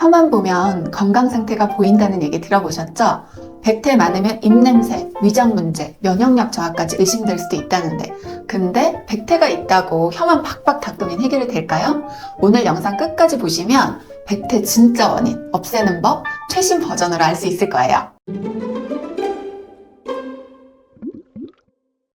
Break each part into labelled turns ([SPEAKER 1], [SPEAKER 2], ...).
[SPEAKER 1] 혀만 보면 건강 상태가 보인다는 얘기 들어보셨죠? 백태 많으면 입냄새, 위장 문제, 면역력 저하까지 의심될 수도 있다는데, 근데 백태가 있다고 혀만 팍팍 닦으면 해결이 될까요? 오늘 영상 끝까지 보시면 백태 진짜 원인, 없애는 법, 최신 버전으로 알 수 있을 거예요.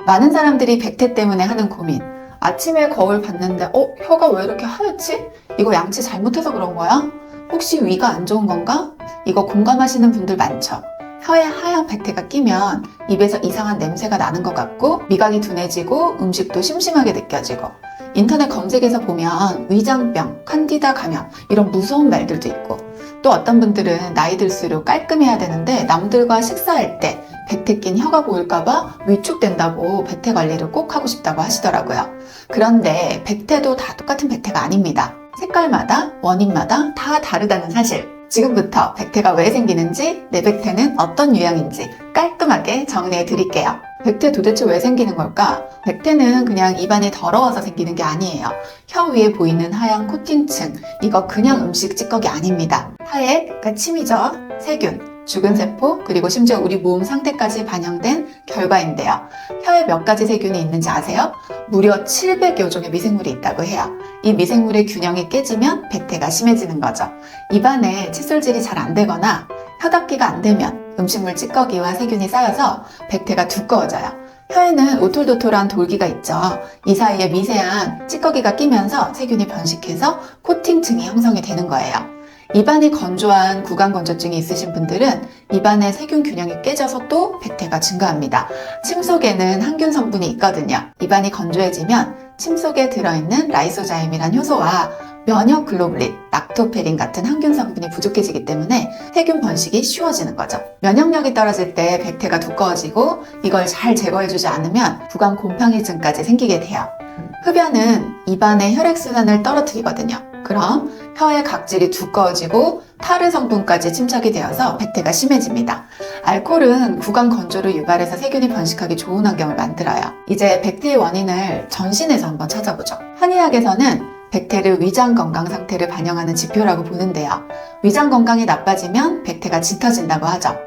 [SPEAKER 1] 많은 사람들이 백태 때문에 하는 고민. 아침에 거울 봤는데 혀가 왜 이렇게 하얗지? 이거 양치 잘못해서 그런 거야? 혹시 위가 안 좋은 건가? 이거 공감하시는 분들 많죠? 혀에 하얀 백태가 끼면 입에서 이상한 냄새가 나는 것 같고 미각이 둔해지고 음식도 심심하게 느껴지고 인터넷 검색에서 보면 위장병, 칸디다 감염 이런 무서운 말들도 있고 또 어떤 분들은 나이 들수록 깔끔해야 되는데 남들과 식사할 때 백태 낀 혀가 보일까봐 위축된다고 백태 관리를 꼭 하고 싶다고 하시더라고요. 그런데 백태도 다 똑같은 백태가 아닙니다. 색깔마다 원인마다 다 다르다는 사실. 지금부터 백태가 왜 생기는지, 내 백태는 어떤 유형인지 깔끔하게 정리해 드릴게요. 백태 도대체 왜 생기는 걸까? 백태는 그냥 입안이 더러워서 생기는 게 아니에요. 혀 위에 보이는 하얀 코팅층, 이거 그냥 음식 찌꺼기 아닙니다. 하액, 그러니까 침이죠. 세균, 죽은 세포, 그리고 심지어 우리 몸 상태까지 반영된 결과인데요. 혀에 몇 가지 세균이 있는지 아세요? 무려 700여 종의 미생물이 있다고 해요. 이 미생물의 균형이 깨지면 백태가 심해지는 거죠. 입안에 칫솔질이 잘 안 되거나 혀 닦기가 안 되면 음식물 찌꺼기와 세균이 쌓여서 백태가 두꺼워져요. 혀에는 오톨도톨한 돌기가 있죠. 이 사이에 미세한 찌꺼기가 끼면서 세균이 변식해서 코팅층이 형성이 되는 거예요. 입안이 건조한 구강건조증이 있으신 분들은 입안의 세균 균형이 깨져서 또 백태가 증가합니다. 침 속에는 항균 성분이 있거든요. 입안이 건조해지면 침 속에 들어있는 라이소자임이란 효소와 면역 글로불린, 락토페린 같은 항균 성분이 부족해지기 때문에 세균 번식이 쉬워지는 거죠. 면역력이 떨어질 때 백태가 두꺼워지고 이걸 잘 제거해주지 않으면 구강 곰팡이증까지 생기게 돼요. 흡연은 입안의 혈액순환을 떨어뜨리거든요. 그럼 혀의 각질이 두꺼워지고 타르 성분까지 침착이 되어서 백태가 심해집니다. 알코올은 구강 건조를 유발해서 세균이 번식하기 좋은 환경을 만들어요. 이제 백태의 원인을 전신에서 한번 찾아보죠. 한의학에서는 백태를 위장 건강 상태를 반영하는 지표라고 보는데요. 위장 건강이 나빠지면 백태가 짙어진다고 하죠.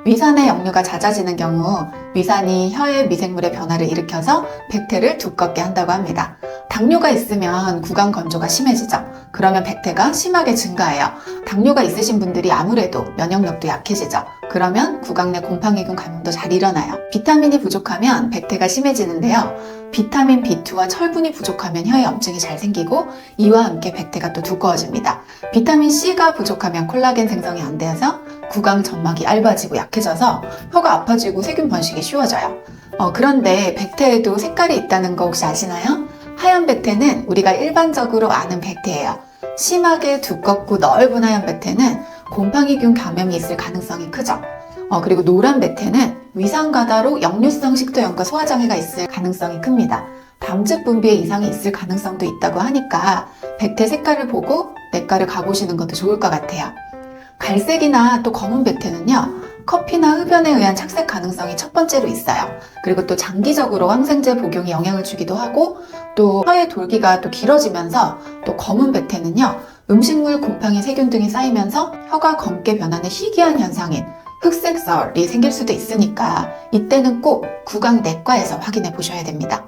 [SPEAKER 1] 위산의 역류가 잦아지는 경우 위산이 혀의 미생물의 변화를 일으켜서 백태를 두껍게 한다고 합니다. 당뇨가 있으면 구강 건조가 심해지죠. 그러면 백태가 심하게 증가해요. 당뇨가 있으신 분들이 아무래도 면역력도 약해지죠. 그러면 구강 내 곰팡이균 감염도 잘 일어나요. 비타민이 부족하면 백태가 심해지는데요. 비타민 B2와 철분이 부족하면 혀에 염증이 잘 생기고 이와 함께 백태가 또 두꺼워집니다. 비타민 C가 부족하면 콜라겐 생성이 안 돼서 구강 점막이 얇아지고 약해져서 혀가 아파지고 세균 번식이 쉬워져요. 그런데 백태에도 색깔이 있다는 거 혹시 아시나요? 하얀 백태는 우리가 일반적으로 아는 백태예요. 심하게 두껍고 넓은 하얀 백태는 곰팡이균 감염이 있을 가능성이 크죠. 그리고 노란 백태는 위산과다로 역류성 식도염과 소화장애가 있을 가능성이 큽니다. 담즙 분비에 이상이 있을 가능성도 있다고 하니까 백태 색깔을 보고 내과를 가보시는 것도 좋을 것 같아요. 갈색이나 또 검은 백태는요, 커피나 흡연에 의한 착색 가능성이 첫 번째로 있어요. 그리고 또 장기적으로 항생제 복용이 영향을 주기도 하고 또 혀의 돌기가 또 길어지면서 또 검은 백태는요, 음식물, 곰팡이, 세균 등이 쌓이면서 혀가 검게 변하는 희귀한 현상인 흑색설이 생길 수도 있으니까 이때는 꼭 구강내과에서 확인해 보셔야 됩니다.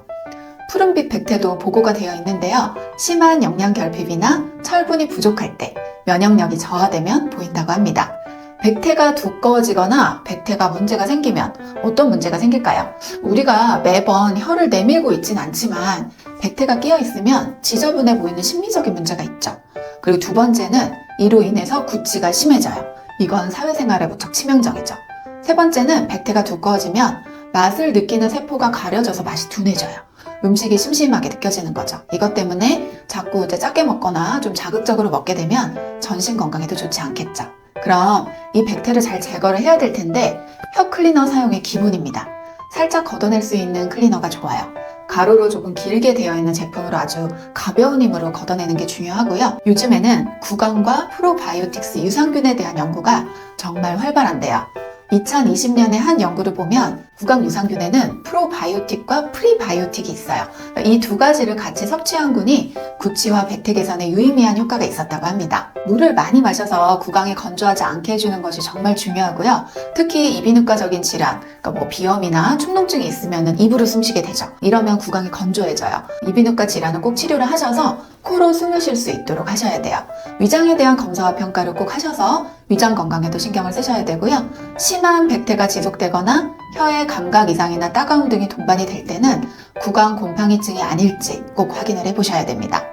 [SPEAKER 1] 푸른빛 백태도 보고가 되어 있는데요. 심한 영양결핍이나 철분이 부족할 때 면역력이 저하되면 보인다고 합니다. 백태가 두꺼워지거나 백태가 문제가 생기면 어떤 문제가 생길까요? 우리가 매번 혀를 내밀고 있진 않지만 백태가 끼어 있으면 지저분해 보이는 심리적인 문제가 있죠. 그리고 두 번째는 이로 인해서 구취가 심해져요. 이건 사회생활에 무척 치명적이죠. 세 번째는 백태가 두꺼워지면 맛을 느끼는 세포가 가려져서 맛이 둔해져요. 음식이 심심하게 느껴지는 거죠. 이것 때문에 자꾸 작게 먹거나 좀 자극적으로 먹게 되면 전신 건강에도 좋지 않겠죠. 그럼 이 백태를 잘 제거를 해야 될 텐데 혀 클리너 사용이 기본입니다. 살짝 걷어낼 수 있는 클리너가 좋아요. 가루로 조금 길게 되어 있는 제품으로 아주 가벼운 힘으로 걷어내는 게 중요하고요. 요즘에는 구강과 프로바이오틱스 유산균에 대한 연구가 정말 활발한데요. 2020년에 한 연구를 보면 구강 유산균에는 프로바이오틱과 프리바이오틱이 있어요. 이 두 가지를 같이 섭취한 균이 구취와 백태 개선에 유의미한 효과가 있었다고 합니다. 물을 많이 마셔서 구강이 건조하지 않게 해주는 것이 정말 중요하고요. 특히 이비인후과적인 질환, 그러니까 뭐 비염이나 축농증이 있으면 입으로 숨쉬게 되죠. 이러면 구강이 건조해져요. 이비인후과 질환은 꼭 치료를 하셔서 코로 숨을 쉴 수 있도록 하셔야 돼요. 위장에 대한 검사와 평가를 꼭 하셔서 위장 건강에도 신경을 쓰셔야 되고요. 심한 백태가 지속되거나 혀의 감각 이상이나 따가움 등이 동반이 될 때는 구강 곰팡이증이 아닐지 꼭 확인을 해보셔야 됩니다.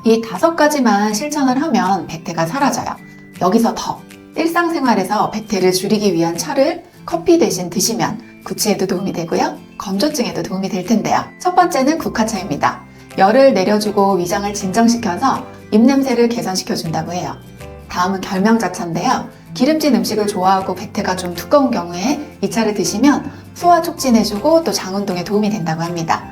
[SPEAKER 1] 이 5가지만 실천을 하면 백태가 사라져요. 여기서 더 일상생활에서 백태를 줄이기 위한 차를 커피 대신 드시면 구취에도 도움이 되고요. 건조증에도 도움이 될 텐데요. 첫 번째는 국화차입니다. 열을 내려주고 위장을 진정시켜서 입냄새를 개선시켜준다고 해요. 다음은 결명자차인데요. 기름진 음식을 좋아하고 백태가 좀 두꺼운 경우에 이 차를 드시면 소화 촉진해주고 또 장 운동에 도움이 된다고 합니다.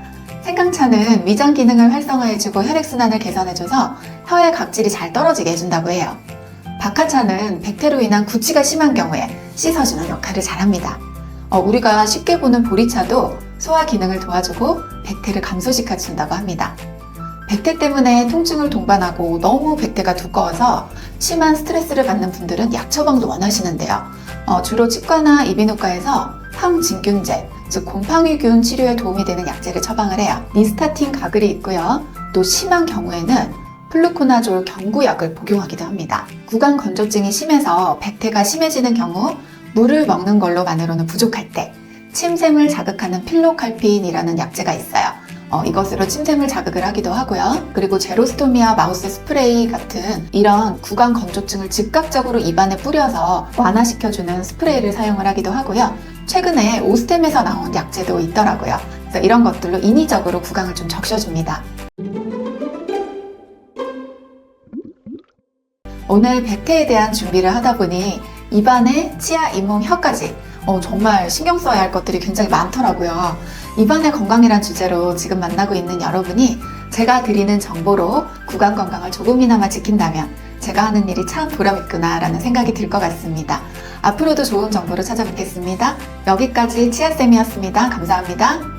[SPEAKER 1] 생강차는 위장 기능을 활성화해주고 혈액순환을 개선해줘서 혀의 각질이 잘 떨어지게 해준다고 해요. 박하차는 백태로 인한 구취가 심한 경우에 씻어주는 역할을 잘합니다. 우리가 쉽게 보는 보리차도 소화 기능을 도와주고 백태를 감소시켜준다고 합니다. 백태 때문에 통증을 동반하고 너무 백태가 두꺼워서 심한 스트레스를 받는 분들은 약 처방도 원하시는데요. 주로 치과나 이비인후과에서 항진균제, 즉 곰팡이균 치료에 도움이 되는 약제를 처방을 해요. 니스타틴 가글이 있고요. 또 심한 경우에는 플루코나졸 경구약을 복용하기도 합니다. 구강 건조증이 심해서 백태가 심해지는 경우 물을 먹는 걸로만으로는 부족할 때 침샘을 자극하는 필로칼핀이라는 약제가 있어요. 이것으로 침샘을 자극을 하기도 하고요. 그리고 제로스토미아 마우스 스프레이 같은 이런 구강 건조증을 즉각적으로 입안에 뿌려서 완화시켜주는 스프레이를 사용을 하기도 하고요. 최근에 오스템에서 나온 약제도 있더라고요. 그래서 이런 것들로 인위적으로 구강을 좀 적셔줍니다. 오늘 백태에 대한 준비를 하다 보니 입안에 치아, 잇몸, 혀까지 정말 신경 써야 할 것들이 굉장히 많더라고요. 입안의 건강이란 주제로 지금 만나고 있는 여러분이 제가 드리는 정보로 구강 건강을 조금이나마 지킨다면 제가 하는 일이 참 보람있구나 라는 생각이 들 것 같습니다. 앞으로도 좋은 정보로 찾아뵙겠습니다. 여기까지 치아쌤이었습니다. 감사합니다.